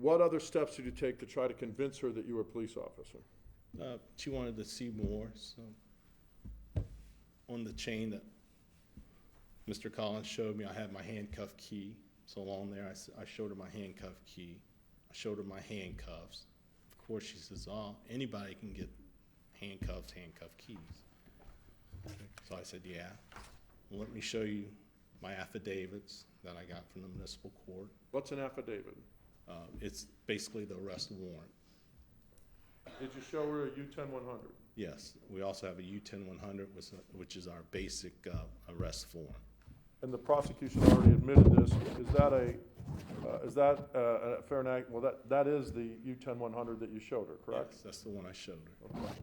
what other steps did you take to try to convince her that you were a police officer? She wanted to see more, so on the chain that Mr. Collins showed me, I had my handcuff key. So along there, I showed her my handcuff key. I showed her my handcuffs. Of course, she says, oh, anybody can get handcuff keys. So I said, yeah. Well, let me show you my affidavits that I got from the municipal court. What's an affidavit? It's basically the arrest warrant. Did you show her a U-10-100? Yes, we also have a U-10-100, which is our basic arrest form. And the prosecution already admitted this. Is that a fair and accurate? Well, that is the U-10-100 that you showed her, correct? Yes, that's the one I showed her. Okay.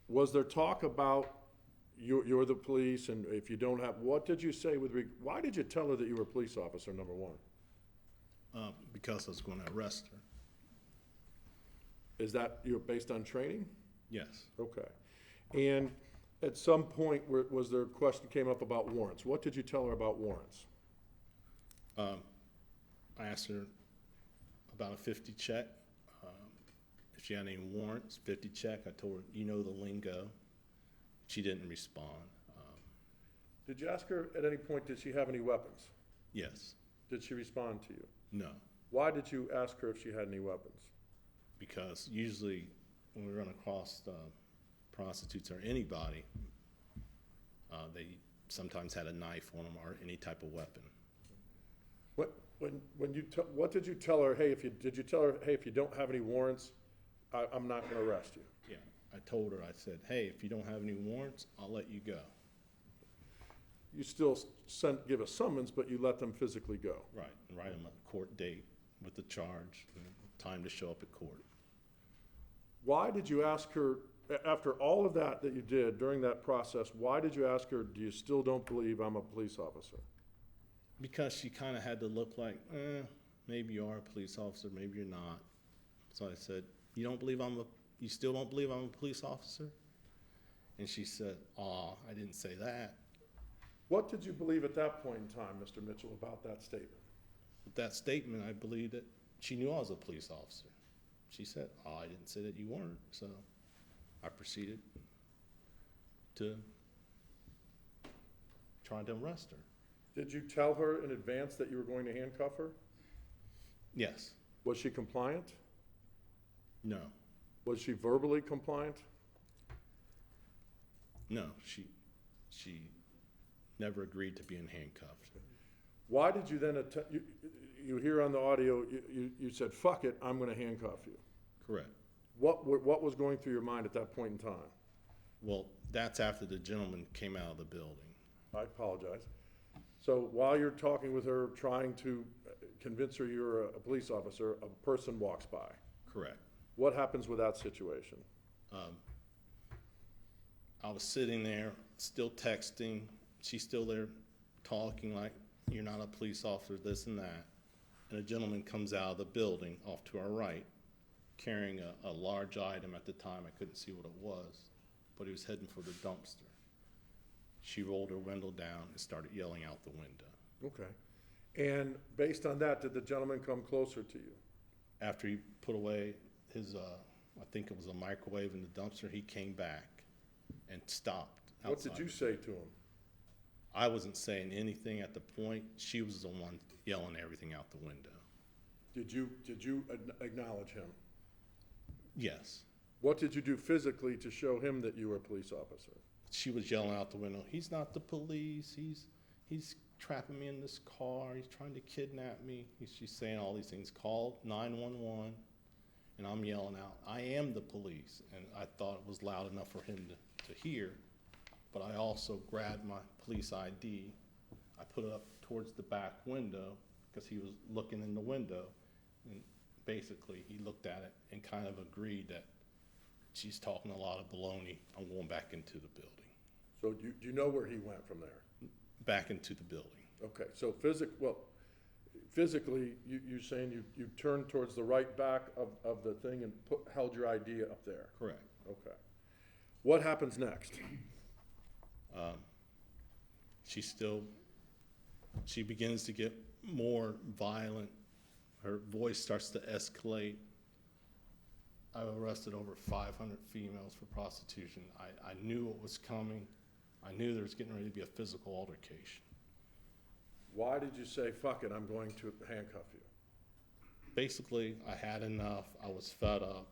Was there talk about you're the police, and if you don't have, what did you say why did you tell her that you were a police officer, number one? Because I was going to arrest her. Is that you're based on training? Yes. Okay. And at some point, was there a question came up about warrants? What did you tell her about warrants? I asked her about a 50 check. If she had any warrants, 50 check. I told her, you know the lingo. She didn't respond. Did you ask her at any point, did she have any weapons? Yes. Did she respond to you? No. Why did you ask her if she had any weapons? Because usually when we run across prostitutes or anybody, they sometimes had a knife on them or any type of weapon. What did you tell her? Hey, did you tell her, hey, if you don't have any warrants, I'm not going to arrest you? Yeah, I told her. I said, hey, if you don't have any warrants, I'll let you go. You still give a summons, but you let them physically go. Right, and write them a court date with the charge and time to show up at court. Why did you ask her, after all of that you did during that process, why did you ask her, do you still don't believe I'm a police officer? Because she kind of had to look like, maybe you are a police officer, maybe you're not. So I said, you still don't believe I'm a police officer? And she said, I didn't say that. What did you believe at that point in time, Mr. Mitchell, about that statement? With that statement, I believed that she knew I was a police officer. She said, I didn't say that you weren't. So I proceeded to try to arrest her. Did you tell her in advance that you were going to handcuff her? Yes. Was she compliant? No. Was she verbally compliant? No, she never agreed to being handcuffed. Why did you then, you hear on the audio, you said, fuck it, I'm going to handcuff you. Correct. What was going through your mind at that point in time? Well, that's after the gentleman came out of the building. I apologize. So while you're talking with her, trying to convince her you're a police officer, a person walks by. Correct. What happens with that situation? I was sitting there, still texting. She's still there talking like, you're not a police officer, this and that. And a gentleman comes out of the building off to our right, carrying a large item. At the time, I couldn't see what it was, but he was heading for the dumpster. She rolled her window down and started yelling out the window. Okay. And based on that, did the gentleman come closer to you? After he put away his, I think it was a microwave in the dumpster, he came back and stopped outside. What did you say to him? I wasn't saying anything at the point. She was the one yelling everything out the window. Did you acknowledge him? Yes. What did you do physically to show him that you were a police officer? She was yelling out the window, he's not the police, he's trapping me in this car, he's trying to kidnap me. She's saying all these things. Called 911, and I'm yelling out, I am the police. And I thought it was loud enough for him to hear, but I also grabbed my police ID. I put it up towards the back window because he was looking in the window, and basically he looked at it and kind of agreed that she's talking a lot of baloney. I'm going back into the building. So do you know where he went from there? Back into the building. Okay, so physically, you're saying you turned towards the right back of the thing and held your ID up there? Correct. Okay. What happens next? she begins to get more violent. Her voice starts to escalate. I've arrested over 500 females for prostitution. I knew what was coming. I knew there was getting ready to be a physical altercation. Why did you say, fuck it, I'm going to handcuff you? Basically, I had enough. I was fed up.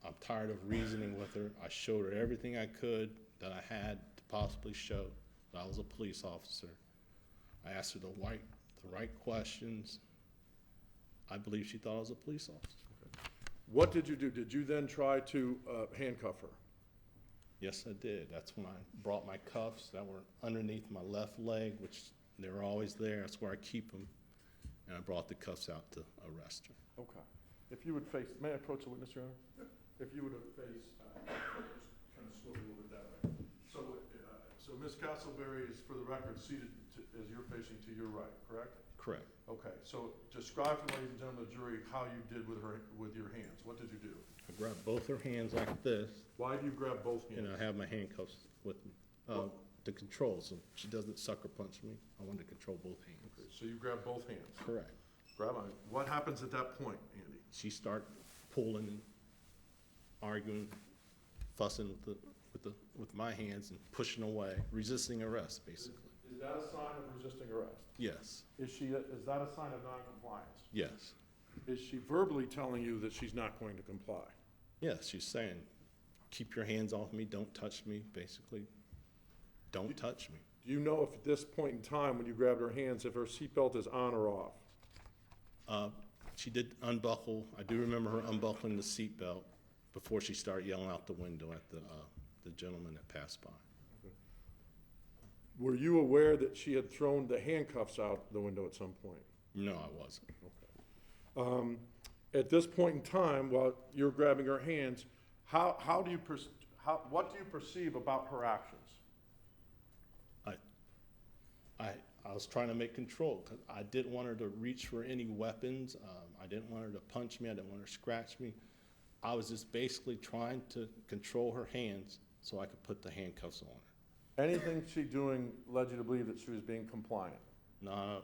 I'm tired of reasoning with her. I showed her everything I could that I had to possibly show that I was a police officer. I asked her the right questions. I believe she thought I was a police officer. Okay. What did you do? Did you then try to handcuff her? Yes, I did. That's when I brought my cuffs that were underneath my left leg, which they were always there. That's where I keep them. And I brought the cuffs out to arrest her. Okay. If you would face, may I approach the witness, Your Honor? If you would face, kind of swivel a little bit that way. So Ms. Castleberry is, for the record, seated as you're facing to your right, correct? Correct. Okay. So describe to the ladies and gentlemen of the jury how you did with your hands. What did you do? I grabbed both her hands like this, Why do you grab both hands? and I have my handcuffs with me to control, so she doesn't sucker punch me. I wanted to control both hands. Okay, so you grab both hands. Correct. Grab on. What happens at that point, Andy? She started pulling and arguing, fussing with my hands and pushing away, resisting arrest, basically. Is that a sign of resisting arrest? Yes. Is that a sign of noncompliance? Yes. Is she verbally telling you that she's not going to comply? Yes, she's saying, keep your hands off me, don't touch me, basically. Don't touch me. Do you know if at this point in time, when you grabbed her hands, if her seatbelt is on or off? She did unbuckle. I do remember her unbuckling the seatbelt before she started yelling out the window at the gentleman that passed by. Were you aware that she had thrown the handcuffs out the window at some point? No, I wasn't. Okay. At this point in time, while you're grabbing her hands, what do you perceive about her actions? I was trying to make control because I didn't want her to reach for any weapons. I didn't want her to punch me. I didn't want her to scratch me. I was just basically trying to control her hands so I could put the handcuffs on her. Anything she doing led you to believe that she was being compliant? No,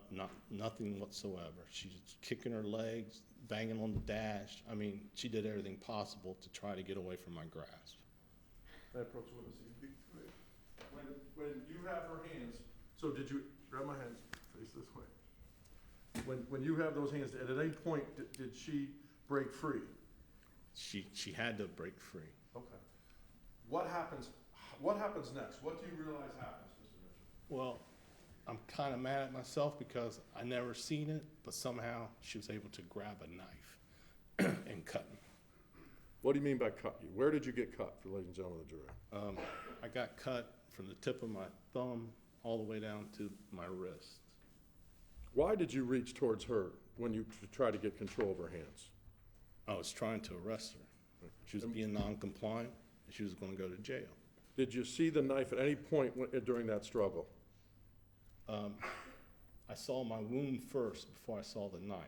nothing whatsoever. She's kicking her legs, banging on the dash. I mean, she did everything possible to try to get away from my grasp. I approach the witness. When you have her hands, so did you grab my hands? Face this way. When you have those hands, at any point did she break free? She had to break free. Okay. What happens next? What do you realize happens, Mr. Mitchell? Well, I'm kind of mad at myself because I never seen it, but somehow she was able to grab a knife and cut me. What do you mean by cut you? Where did you get cut, for ladies and gentlemen of the jury? I got cut from the tip of my thumb all the way down to my wrist. Why did you reach towards her when you tried to get control of her hands? I was trying to arrest her. She was being non-compliant, and she was going to go to jail. Did you see the knife at any point during that struggle? I saw my wound first before I saw the knife.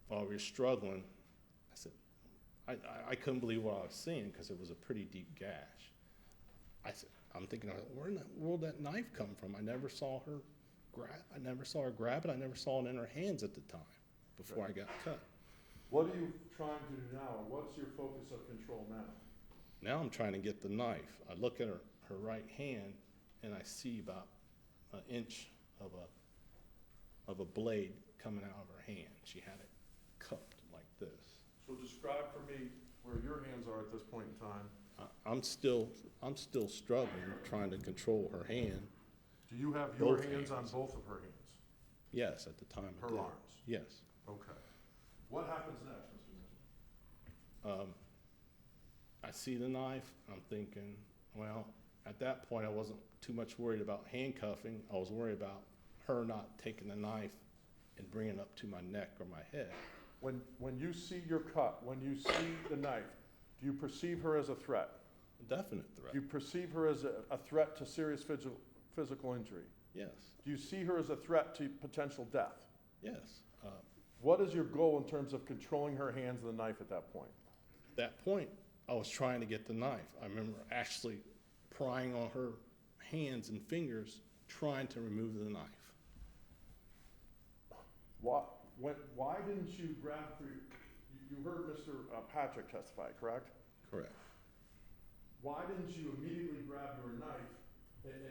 While we were struggling, I said, I couldn't believe what I was seeing because it was a pretty deep gash. I'm thinking, where in the world did that knife come from? I never saw her grab it. I never saw it in her hands at the time before I got cut. What are you trying to do now? What's your focus of control now? Now I'm trying to get the knife. I look at her right hand, and I see about an inch of a blade coming out of her hand. She had it cupped like this. So describe for me where your hands are at this point in time. I'm still struggling, trying to control her hand. Do you have your Both hands on hands. both of her hands? Yes, at the time. I Her did. arms? Yes. Okay. What happens next, Mr. Mitchell? I see the knife. I'm thinking, well, at that point, I wasn't too much worried about handcuffing. I was worried about her not taking the knife and bringing it up to my neck or my head. When you see your cut, when you see the knife, do you perceive her as a threat? A definite threat. Do you perceive her as a threat to serious physical injury? Yes. Do you see her as a threat to potential death? Yes. What is your goal in terms of controlling her hands and the knife at that point? At that point, I was trying to get the knife. I remember actually prying on her hands and fingers trying to remove the knife. Why didn't you grab for you heard Mr. Patrick testify, correct? Correct. Why didn't you immediately grab your knife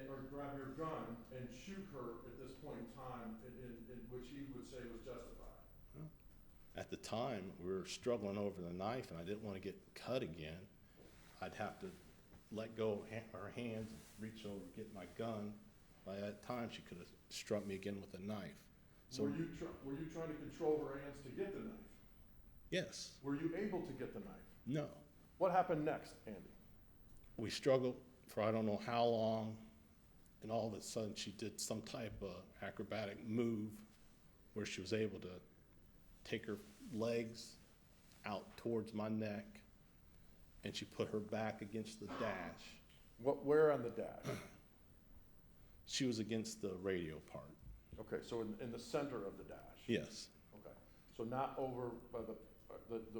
or grab your gun and shoot her at this point in time in which he would say was justified? Well, at the time, we were struggling over the knife, and I didn't want to get cut again. I'd have to let go of her hands, reach over, get my gun. By that time, she could have struck me again with a knife. So, were you trying to control her hands to get the knife? yes. Were you able to get the knife? No. What happened next, Andy? We struggled for I don't know how long, and all of a sudden she did some type of acrobatic move where she was able to take her legs out towards my neck, and she put her back against the dash. Where on the dash? She was against the radio part. Okay, so in the center of the dash? Yes. Okay, so not over by the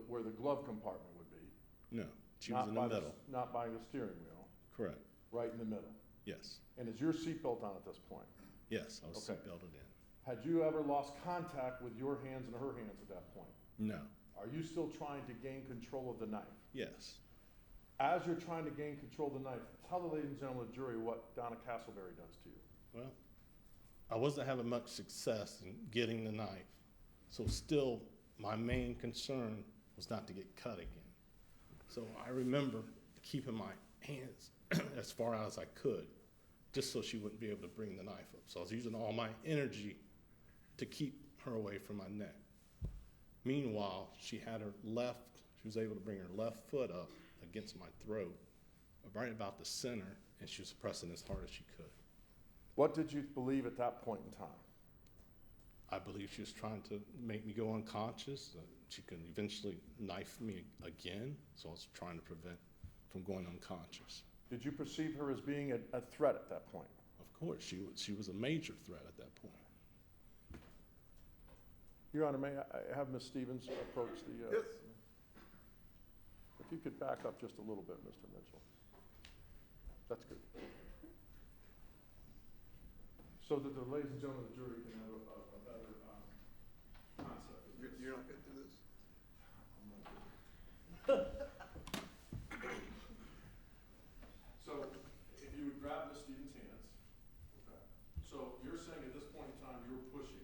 where the glove compartment would be? No, she was in the middle. Not by the steering wheel? Correct. Right in the middle? Yes. And is your seatbelt on at this point? Yes, I was Okay. seatbelted in. Had you ever lost contact with your hands and her hands at that point? No. Are you still trying to gain control of the knife? Yes. As you're trying to gain control of the knife, tell the ladies and gentlemen of the jury what Donna Castleberry does to you. Well, I wasn't having much success in getting the knife, so still my main concern was not to get cut again. So I remember keeping my hands as far out as I could, just so she wouldn't be able to bring the knife up. So I was using all my energy to keep her away from my neck. Meanwhile, she was able to bring her left foot up against my throat, right about the center, and she was pressing as hard as she could. What did you believe at that point in time? I believe she was trying to make me go unconscious. She could eventually knife me again, so I was trying to prevent from going unconscious. Did you perceive her as being a threat at that point? Of course, she was a major threat at that point. Your Honor, may I have Ms. Stevens approach the... Yes. If you could back up just a little bit, Mr. Mitchell. That's good. So that the ladies and gentlemen of the jury can have a better concept of this. You're not going to do this? I'm not doing it. So if you would grab Ms. Stevens' hands. Okay. So you're saying at this point in time you were pushing.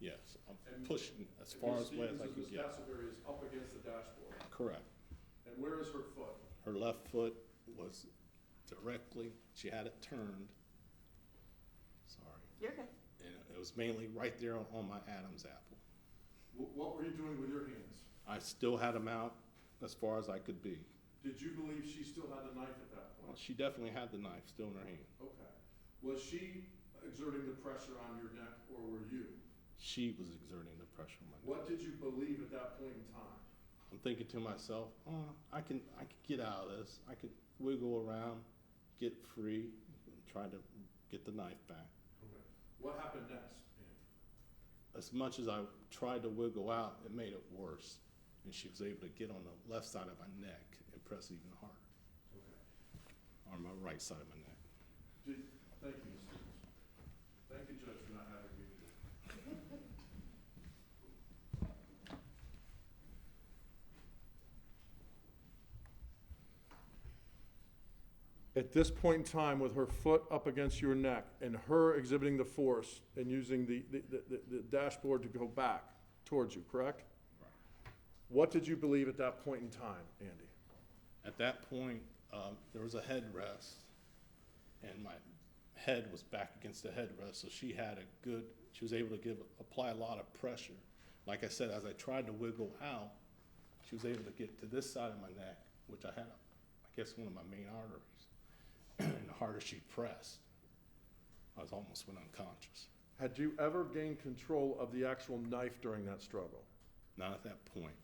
Yes, I'm And- pushing as far as way as I could Ms. get. Castleberry is up against the dashboard. Correct. And where is her foot? Her left foot was directly, she had it turned. Sorry. You're okay. And it was mainly right there on my Adam's apple. What were you doing with your hands? I still had them out as far as I could be. Did you believe she still had the knife at that Well, point? she definitely had the knife still in her hand. Okay. Was she exerting the pressure on your neck, or were you? She was exerting the pressure on my neck. What did you believe at that point in time? I'm thinking to myself, oh, I can get out of this. I can wiggle around, get free, and try to get the knife back. Okay. What happened next, Andy? As much as I tried to wiggle out, it made it worse. And she was able to get on the left side of my neck and press even harder, Okay. on my right side of my neck. Thank you, Ms. Stevens. Thank you, Judge, for not having me here. At this point in time, with her foot up against your neck and her exhibiting the force and using the dashboard to go back towards you, correct? Right. What did you believe at that point in time, Andy? At that point, there was a headrest, and my head was back against the headrest, so she was able to apply a lot of pressure. Like I said, as I tried to wiggle out, she was able to get to this side of my neck, which I had, I guess, one of my main arteries. And the harder she pressed, I almost went unconscious. Had you ever gained control of the actual knife during that struggle? Not at that point.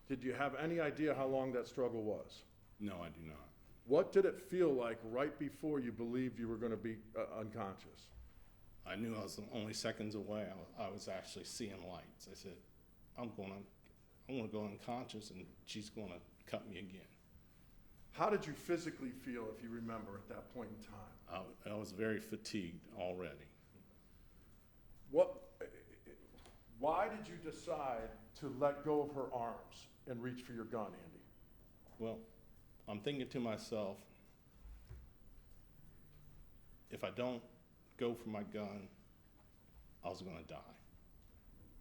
Did you have any idea how long that struggle was? No, I do not. What did it feel like right before you believed you were going to be unconscious? I knew I was only seconds away. I was actually seeing lights. I said, I'm going to go unconscious, and she's going to cut me again. How did you physically feel, if you remember, at that point in time? I was very fatigued already. Why did you decide to let go of her arms and reach for your gun, Andy? Well, I'm thinking to myself, if I don't go for my gun, I was gonna die.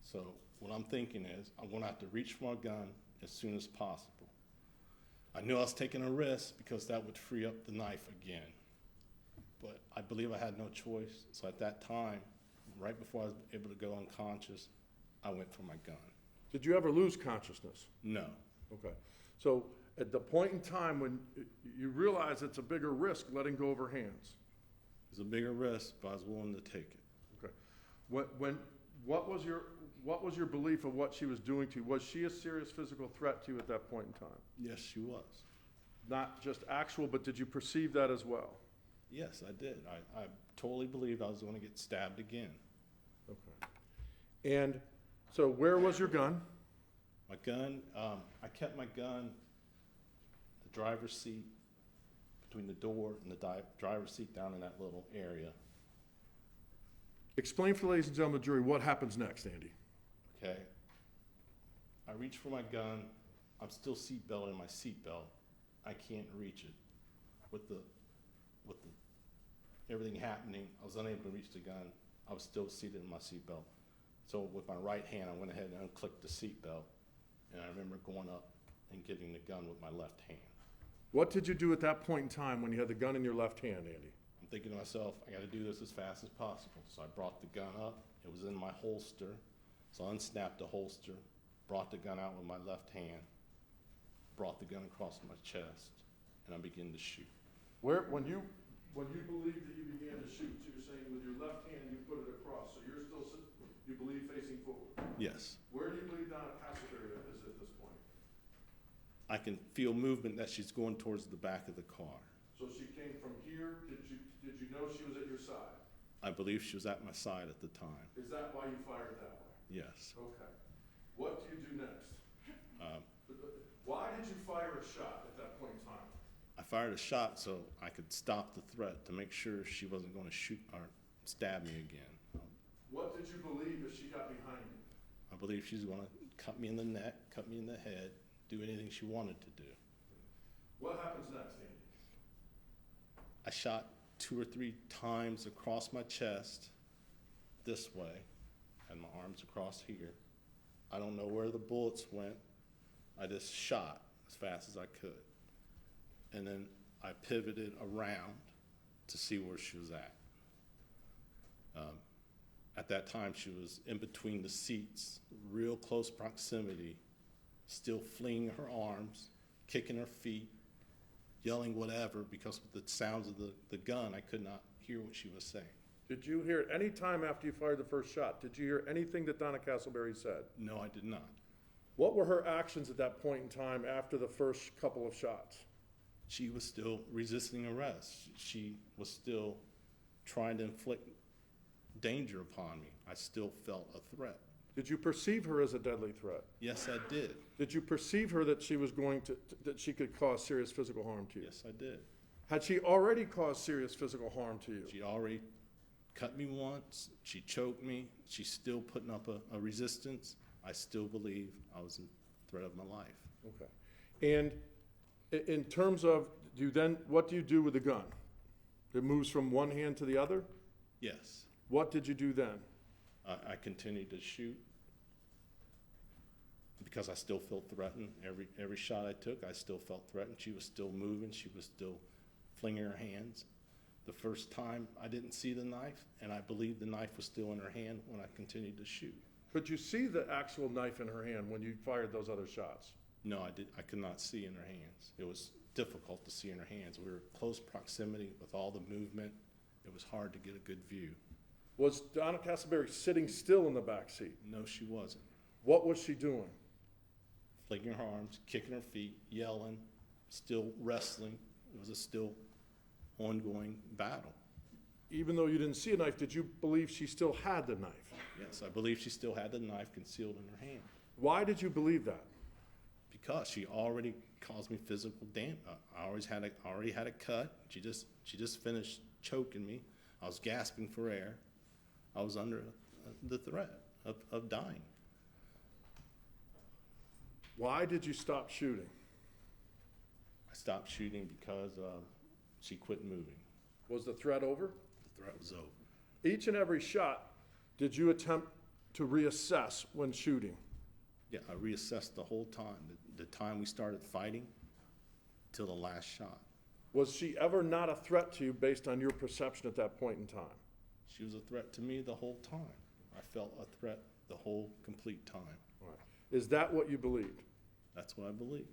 So what I'm thinking is, I'm gonna have to reach for my gun as soon as possible. I knew I was taking a risk because that would free up the knife again. But I believe I had no choice. So at that time, right before I was able to go unconscious, I went for my gun. Did you ever lose consciousness? No. Okay. So at the point in time when you realize it's a bigger risk letting go of her hands. It was a bigger risk, but I was willing to take it. Okay. What was your belief of what she was doing to you? Was she a serious physical threat to you at that point in time? Yes, she was. Not just actual, but did you perceive that as well? Yes, I did. I totally believed I was going to get stabbed again. Okay. And so where was your gun? My gun, I kept my gun, the driver's seat, between the door and the driver's seat down in that little area. Explain for the ladies and gentlemen of the jury what happens next, Andy. Okay. I reach for my gun. I'm still seatbelted in my seatbelt. I can't reach it. With everything happening, I was unable to reach the gun. I was still seated in my seatbelt. So with my right hand, I went ahead and unclicked the seatbelt. And I remember going up and getting the gun with my left hand. What did you do at that point in time when you had the gun in your left hand, Andy? I'm thinking to myself, I got to do this as fast as possible. So I brought the gun up. It was in my holster. So I unsnapped the holster, brought the gun out with my left hand, brought the gun across my chest, and I began to shoot. When you believe that you began to shoot, so you're saying with your left hand you put it across, so you're still, you believe, facing forward? Yes. Where do you believe Donna Castleberry is at this point? I can feel movement that she's going towards the back of the car. So she came from here. Did you know she was at your side? I believe she was at my side at the time. Is that why you fired that way? Yes. Okay. What do you do next? Why did you fire a shot at that point in time? I fired a shot so I could stop the threat to make sure she wasn't going to shoot or stab me again. What did you believe if she got behind you? I believe she's going to cut me in the neck, cut me in the head, do anything she wanted to do. What happens next, Andy? I shot 2 or 3 times across my chest this way, had my arms across here. I don't know where the bullets went. I just shot as fast as I could. And then I pivoted around to see where she was at. At that time, she was in between the seats, real close proximity, still flinging her arms, kicking her feet, yelling whatever, because with the sounds of the gun, I could not hear what she was saying. Did you hear any time after you fired the first shot, did you hear anything that Donna Castleberry said? No, I did not. What were her actions at that point in time after the first couple of shots? She was still resisting arrest. She was still trying to inflict danger upon me. I still felt a threat. Did you perceive her as a deadly threat? Yes, I did. Did you perceive her that she was that she could cause serious physical harm to you? Yes, I did. Had she already caused serious physical harm to you? She already cut me once. She choked me. She's still putting up a resistance. I still believe I was in threat of my life. Okay. And in terms of, what do you do with the gun? It moves from one hand to the other? Yes. What did you do then? I continued to shoot because I still felt threatened. Every shot I took, I still felt threatened. She was still moving. She was still flinging her hands. The first time I didn't see the knife, and I believed the knife was still in her hand when I continued to shoot. Could you see the actual knife in her hand when you fired those other shots? No, I could not see in her hands. It was difficult to see in her hands. We were close proximity with all the movement. It was hard to get a good view. Was Donna Castleberry sitting still in the back seat? No, she wasn't. What was she doing? Flinging her arms, kicking her feet, yelling, still wrestling. It was a still ongoing battle. Even though you didn't see a knife, did you believe she still had the knife? Yes, I believe she still had the knife concealed in her hand. Why did you believe that? Because she already caused me physical damage. I already had a cut. She just finished choking me. I was gasping for air. I was under the threat of dying. Why did you stop shooting? I stopped shooting because she quit moving. Was the threat over? The threat was over. Each and every shot, did you attempt to reassess when shooting? Yeah, I reassessed the whole time, the time we started fighting till the last shot. Was she ever not a threat to you based on your perception at that point in time? She was a threat to me the whole time. I felt a threat the whole complete time. All right. Is that what you believed? That's what I believe.